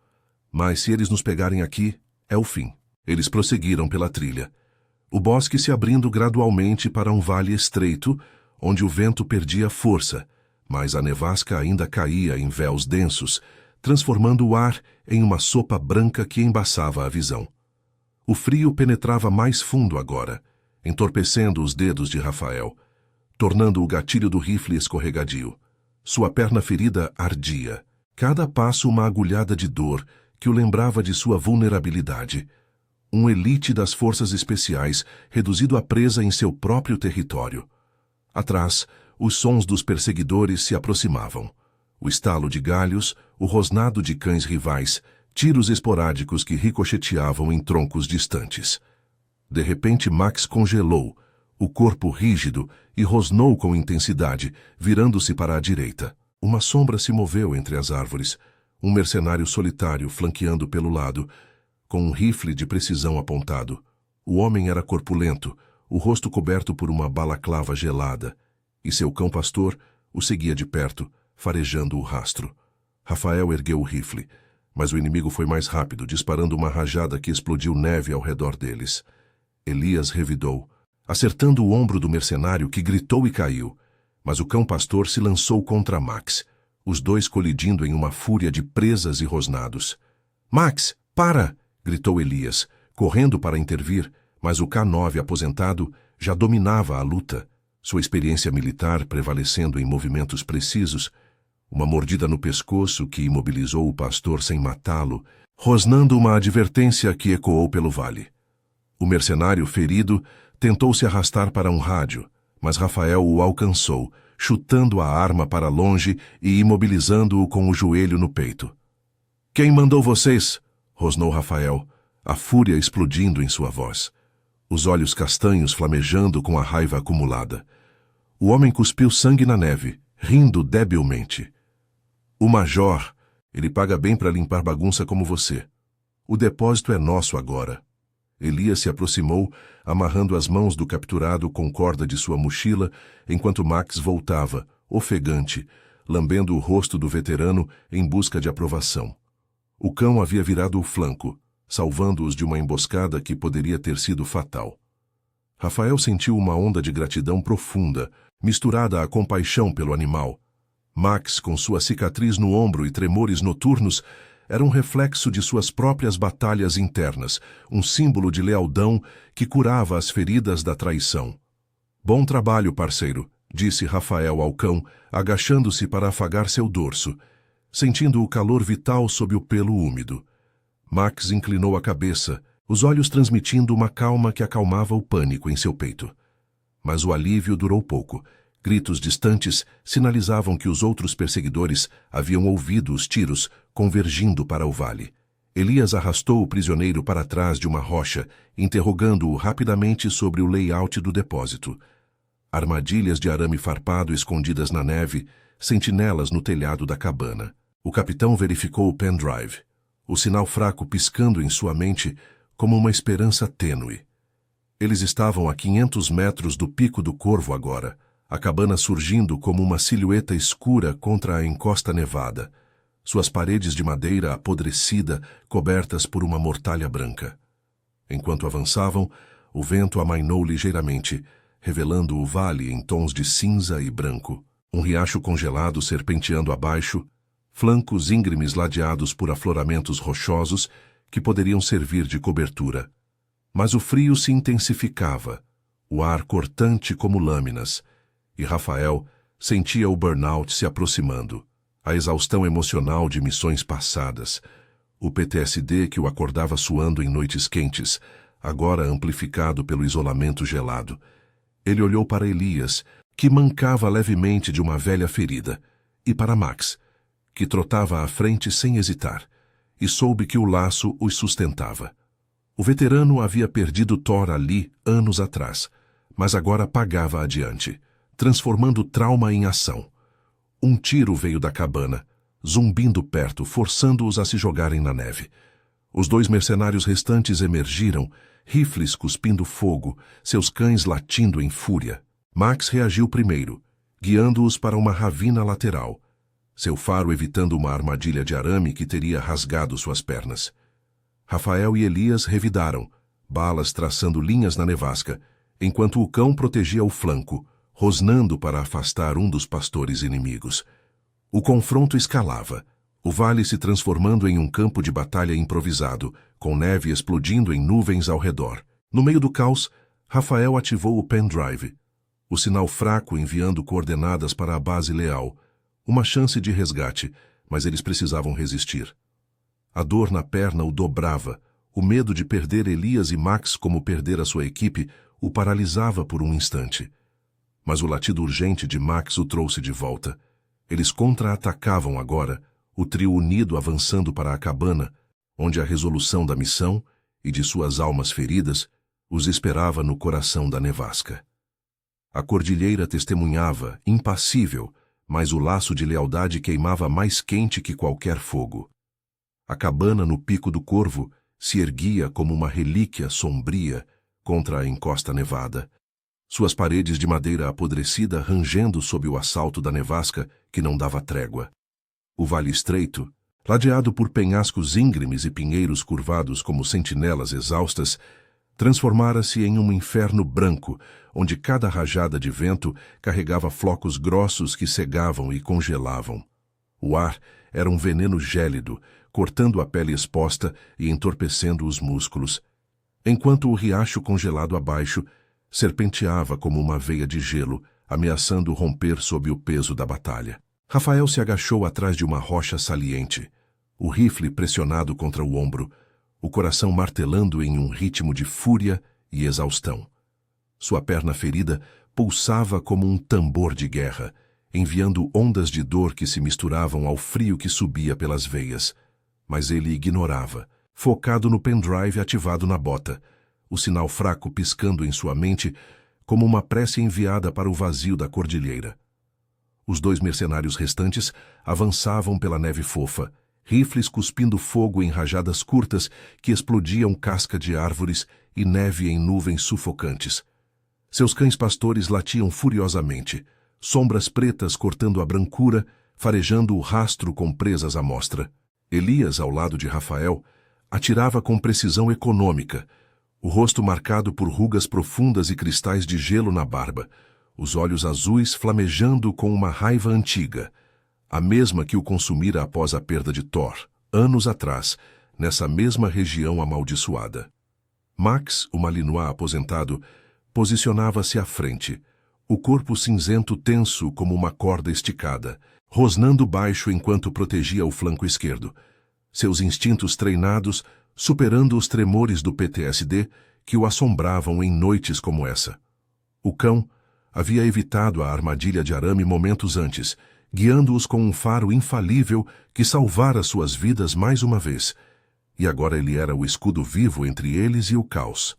Mas se eles nos pegarem aqui, é o fim. Eles prosseguiram pela trilha. O bosque se abrindo gradualmente para um vale estreito, onde o vento perdia força, mas a nevasca ainda caía em véus densos, transformando o ar em uma sopa branca que embaçava a visão. O frio penetrava mais fundo agora, entorpecendo os dedos de Rafael, tornando o gatilho do rifle escorregadio. Sua perna ferida ardia, cada passo uma agulhada de dor que o lembrava de sua vulnerabilidade. Um elite das forças especiais reduzido à presa em seu próprio território. Atrás, os sons dos perseguidores se aproximavam. O estalo de galhos, o rosnado de cães rivais, tiros esporádicos que ricocheteavam em troncos distantes. De repente Max congelou, o corpo rígido, e rosnou com intensidade, virando-se para a direita. Uma sombra se moveu entre as árvores, um mercenário solitário flanqueando pelo lado, com um rifle de precisão apontado. O homem era corpulento, o rosto coberto por uma balaclava gelada, e seu cão pastor o seguia de perto, farejando o rastro. Rafael ergueu o rifle, mas o inimigo foi mais rápido, disparando uma rajada que explodiu neve ao redor deles. Elias revidou, acertando o ombro do mercenário, que gritou e caiu, mas o cão pastor se lançou contra Max, os dois colidindo em uma fúria de presas e rosnados. "Max, para!" gritou Elias, correndo para intervir, mas o K9 aposentado já dominava a luta, sua experiência militar prevalecendo em movimentos precisos, uma mordida no pescoço que imobilizou o pastor sem matá-lo, rosnando uma advertência que ecoou pelo vale. O mercenário ferido tentou se arrastar para um rádio, mas Rafael o alcançou, chutando a arma para longe e imobilizando-o com o joelho no peito. "Quem mandou vocês?" rosnou Rafael, a fúria explodindo em sua voz. Os olhos castanhos flamejando com a raiva acumulada. O homem cuspiu sangue na neve, rindo debilmente. "O major, ele paga bem para limpar bagunça como você. O depósito é nosso agora." Elias se aproximou, amarrando as mãos do capturado com corda de sua mochila, enquanto Max voltava, ofegante, lambendo o rosto do veterano em busca de aprovação. O cão havia virado o flanco, salvando-os de uma emboscada que poderia ter sido fatal. Rafael sentiu uma onda de gratidão profunda, misturada à compaixão pelo animal. Max, com sua cicatriz no ombro e tremores noturnos, era um reflexo de suas próprias batalhas internas, um símbolo de lealdão que curava as feridas da traição. "Bom trabalho, parceiro", disse Rafael ao cão, agachando-se para afagar seu dorso. sentindo o calor vital sob o pelo úmido. Max inclinou a cabeça, os olhos transmitindo uma calma que acalmava o pânico em seu peito. Mas o alívio durou pouco. Gritos distantes sinalizavam que os outros perseguidores haviam ouvido os tiros convergindo para o vale. Elias arrastou o prisioneiro para trás de uma rocha, interrogando-o rapidamente sobre o layout do depósito. Armadilhas de arame farpado escondidas na neve, sentinelas no telhado da cabana. O capitão verificou o pendrive, o sinal fraco piscando em sua mente como uma esperança tênue. Eles estavam a 500 metros do Pico do Corvo agora, a cabana surgindo como uma silhueta escura contra a encosta nevada, suas paredes de madeira apodrecida cobertas por uma mortalha branca. Enquanto avançavam, o vento amainou ligeiramente, revelando o vale em tons de cinza e branco. Um riacho congelado serpenteando abaixo, flancos íngremes ladeados por afloramentos rochosos que poderiam servir de cobertura. Mas o frio se intensificava, o ar cortante como lâminas, e Rafael sentia o burnout se aproximando, a exaustão emocional de missões passadas, o PTSD que o acordava suando em noites quentes, agora amplificado pelo isolamento gelado. Ele olhou para Elias, que mancava levemente de uma velha ferida, e para Max, que trotava à frente sem hesitar, e soube que o laço os sustentava. O veterano havia perdido Thor ali anos atrás, mas agora pagava adiante, transformando trauma em ação. Um tiro veio da cabana, zumbindo perto, forçando-os a se jogarem na neve. Os 2 mercenários restantes emergiram, rifles cuspindo fogo, seus cães latindo em fúria. Max reagiu primeiro, guiando-os para uma ravina lateral, seu faro evitando uma armadilha de arame que teria rasgado suas pernas. Rafael e Elias revidaram, balas traçando linhas na nevasca, enquanto o cão protegia o flanco, rosnando para afastar um dos pastores inimigos. O confronto escalava, o vale se transformando em um campo de batalha improvisado, com neve explodindo em nuvens ao redor. No meio do caos, Rafael ativou o pendrive, o sinal fraco enviando coordenadas para a base leal, uma chance de resgate, mas eles precisavam resistir. A dor na perna o dobrava, o medo de perder Elias e Max como perder a sua equipe o paralisava por um instante. Mas o latido urgente de Max o trouxe de volta. Eles contra-atacavam agora, o trio unido avançando para a cabana, onde a resolução da missão e de suas almas feridas os esperava no coração da nevasca. A cordilheira testemunhava, impassível, mas o laço de lealdade queimava mais quente que qualquer fogo. A cabana no Pico do Corvo se erguia como uma relíquia sombria contra a encosta nevada, suas paredes de madeira apodrecida rangendo sob o assalto da nevasca que não dava trégua. O vale estreito, ladeado por penhascos íngremes e pinheiros curvados como sentinelas exaustas, transformara-se em um inferno branco, onde cada rajada de vento carregava flocos grossos que cegavam e congelavam. O ar era um veneno gélido, cortando a pele exposta e entorpecendo os músculos, enquanto o riacho congelado abaixo serpenteava como uma veia de gelo, ameaçando romper sob o peso da batalha. Rafael se agachou atrás de uma rocha saliente, o rifle pressionado contra o ombro, o coração martelando em um ritmo de fúria e exaustão. Sua perna ferida pulsava como um tambor de guerra, enviando ondas de dor que se misturavam ao frio que subia pelas veias. Mas ele ignorava, focado no pendrive ativado na bota, o sinal fraco piscando em sua mente como uma prece enviada para o vazio da cordilheira. Os 2 mercenários restantes avançavam pela neve fofa, rifles cuspindo fogo em rajadas curtas que explodiam casca de árvores e neve em nuvens sufocantes. Seus cães pastores latiam furiosamente, sombras pretas cortando a brancura, farejando o rastro com presas à mostra. Elias, ao lado de Rafael, atirava com precisão econômica, o rosto marcado por rugas profundas e cristais de gelo na barba, os olhos azuis flamejando com uma raiva antiga, a mesma que o consumira após a perda de Thor, anos atrás, nessa mesma região amaldiçoada. Max, o Malinois aposentado, posicionava-se à frente, o corpo cinzento tenso como uma corda esticada, rosnando baixo enquanto protegia o flanco esquerdo. Seus instintos treinados, superando os tremores do PTSD que o assombravam em noites como essa. O cão havia evitado a armadilha de arame momentos antes, guiando-os com um faro infalível que salvara suas vidas mais uma vez. E agora ele era o escudo vivo entre eles e o caos.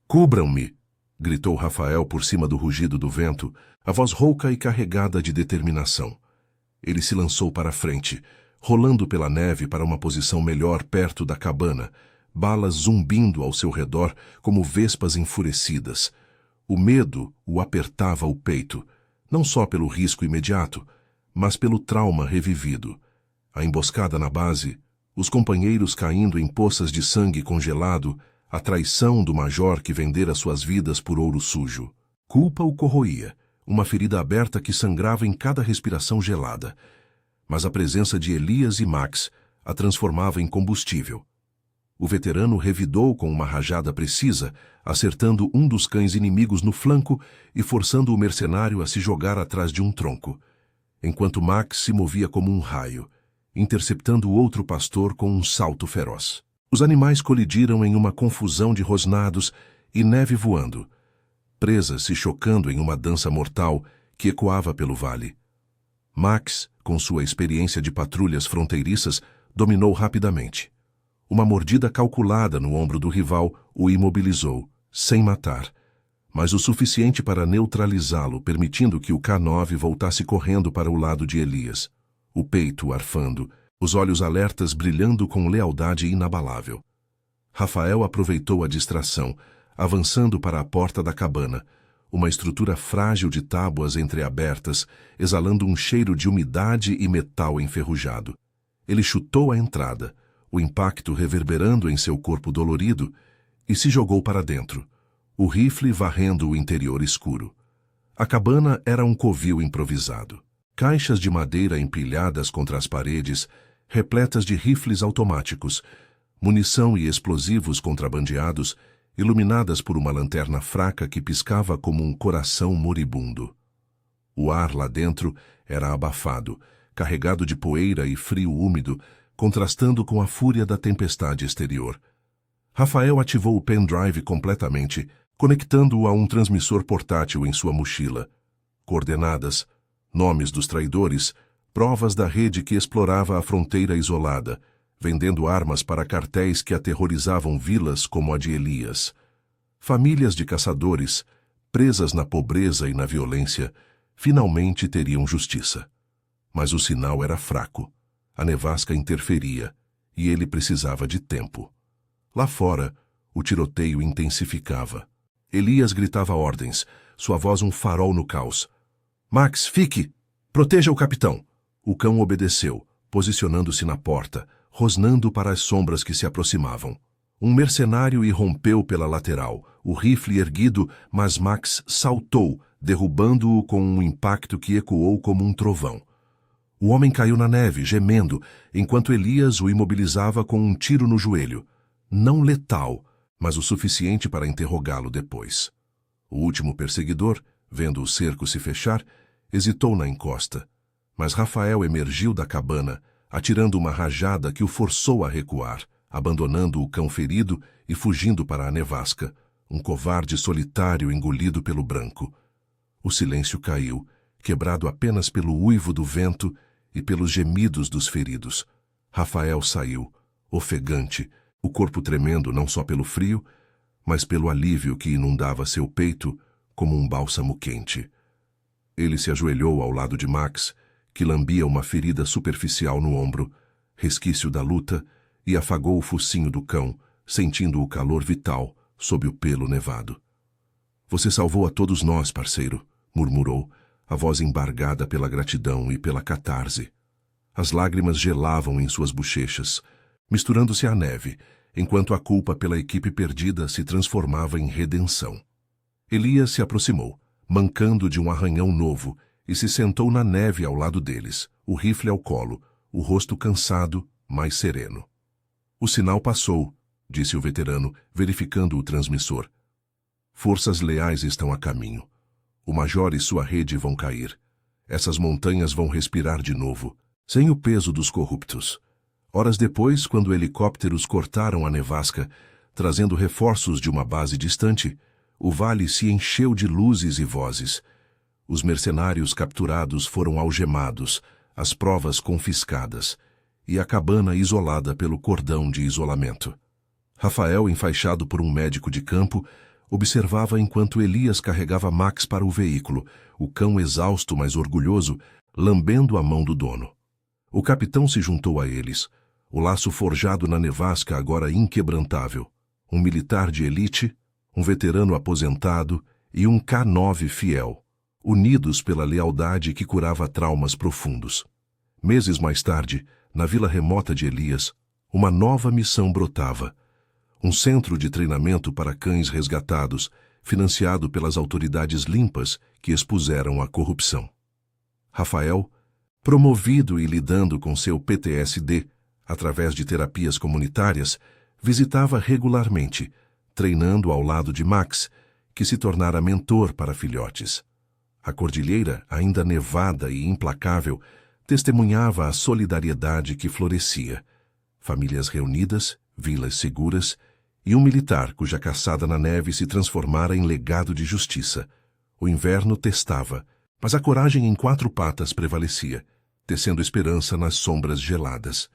"Cubram-me!" gritou Rafael por cima do rugido do vento, a voz rouca e carregada de determinação. Ele se lançou para a frente, rolando pela neve para uma posição melhor perto da cabana, balas zumbindo ao seu redor como vespas enfurecidas. O medo o apertava o peito, não só pelo risco imediato, mas pelo trauma revivido. A emboscada na base, os companheiros caindo em poças de sangue congelado, a traição do major que vendera suas vidas por ouro sujo. Culpa o corroía, uma ferida aberta que sangrava em cada respiração gelada. Mas a presença de Elias e Max a transformava em combustível. O veterano revidou com uma rajada precisa, acertando um dos cães inimigos no flanco e forçando o mercenário a se jogar atrás de um tronco, enquanto Max se movia como um raio, interceptando o outro pastor com um salto feroz. Os animais colidiram em uma confusão de rosnados e neve voando, presas se chocando em uma dança mortal que ecoava pelo vale. Max, com sua experiência de patrulhas fronteiriças, dominou rapidamente. Uma mordida calculada no ombro do rival o imobilizou, sem matar, mas o suficiente para neutralizá-lo, permitindo que o K9 voltasse correndo para o lado de Elias, o peito arfando, os olhos alertas brilhando com lealdade inabalável. Rafael aproveitou a distração, avançando para a porta da cabana, uma estrutura frágil de tábuas entreabertas, exalando um cheiro de umidade e metal enferrujado. Ele chutou a entrada, o impacto reverberando em seu corpo dolorido, e se jogou para dentro, o rifle varrendo o interior escuro. A cabana era um covil improvisado. Caixas de madeira empilhadas contra as paredes, repletas de rifles automáticos, munição e explosivos contrabandeados, iluminadas por uma lanterna fraca que piscava como um coração moribundo. O ar lá dentro era abafado, carregado de poeira e frio úmido, contrastando com a fúria da tempestade exterior. Rafael ativou o pendrive completamente, conectando-o a um transmissor portátil em sua mochila. Coordenadas, nomes dos traidores, provas da rede que explorava a fronteira isolada, vendendo armas para cartéis que aterrorizavam vilas como a de Elias. Famílias de caçadores, presas na pobreza e na violência, finalmente teriam justiça. Mas o sinal era fraco. A nevasca interferia, e ele precisava de tempo. Lá fora, o tiroteio intensificava. Elias gritava ordens, sua voz um farol no caos. "Max, fique! Proteja o capitão!" O cão obedeceu, posicionando-se na porta, rosnando para as sombras que se aproximavam. Um mercenário irrompeu pela lateral, o rifle erguido, mas Max saltou, derrubando-o com um impacto que ecoou como um trovão. O homem caiu na neve, gemendo, enquanto Elias o imobilizava com um tiro no joelho. Não letal, mas o suficiente para interrogá-lo depois. O último perseguidor, vendo o cerco se fechar, hesitou na encosta, mas Rafael emergiu da cabana, atirando uma rajada que o forçou a recuar, abandonando o cão ferido e fugindo para a nevasca, um covarde solitário engolido pelo branco. O silêncio caiu, quebrado apenas pelo uivo do vento e pelos gemidos dos feridos. Rafael saiu, ofegante, o corpo tremendo não só pelo frio, mas pelo alívio que inundava seu peito como um bálsamo quente. Ele se ajoelhou ao lado de Max, que lambia uma ferida superficial no ombro, resquício da luta, e afagou o focinho do cão, sentindo o calor vital sob o pelo nevado. "Você salvou a todos nós, parceiro", murmurou, a voz embargada pela gratidão e pela catarse. As lágrimas gelavam em suas bochechas, misturando-se à neve, enquanto a culpa pela equipe perdida se transformava em redenção. Elias se aproximou, mancando de um arranhão novo, e se sentou na neve ao lado deles, o rifle ao colo, o rosto cansado, mas sereno. "O sinal passou", disse o veterano, verificando o transmissor. "Forças leais estão a caminho. O major e sua rede vão cair. Essas montanhas vão respirar de novo, sem o peso dos corruptos. Horas depois, quando helicópteros cortaram a nevasca, trazendo reforços de uma base distante, o vale se encheu de luzes e vozes. Os mercenários capturados foram algemados, as provas confiscadas, e a cabana isolada pelo cordão de isolamento. Rafael, enfaixado por um médico de campo, observava enquanto Elias carregava Max para o veículo, o cão exausto, mas orgulhoso, lambendo a mão do dono. O capitão se juntou a eles, o laço forjado na nevasca agora inquebrantável, um militar de elite, um veterano aposentado e um K9 fiel, unidos pela lealdade que curava traumas profundos. Meses mais tarde, na vila remota de Elias, uma nova missão brotava. Um centro de treinamento para cães resgatados, financiado pelas autoridades limpas que expuseram a corrupção. Rafael, promovido e lidando com seu PTSD, através de terapias comunitárias, visitava regularmente, treinando ao lado de Max, que se tornara mentor para filhotes. A cordilheira, ainda nevada e implacável, testemunhava a solidariedade que florescia. Famílias reunidas, vilas seguras e um militar cuja caçada na neve se transformara em legado de justiça. O inverno testava, mas a coragem em quatro patas prevalecia, tecendo esperança nas sombras geladas.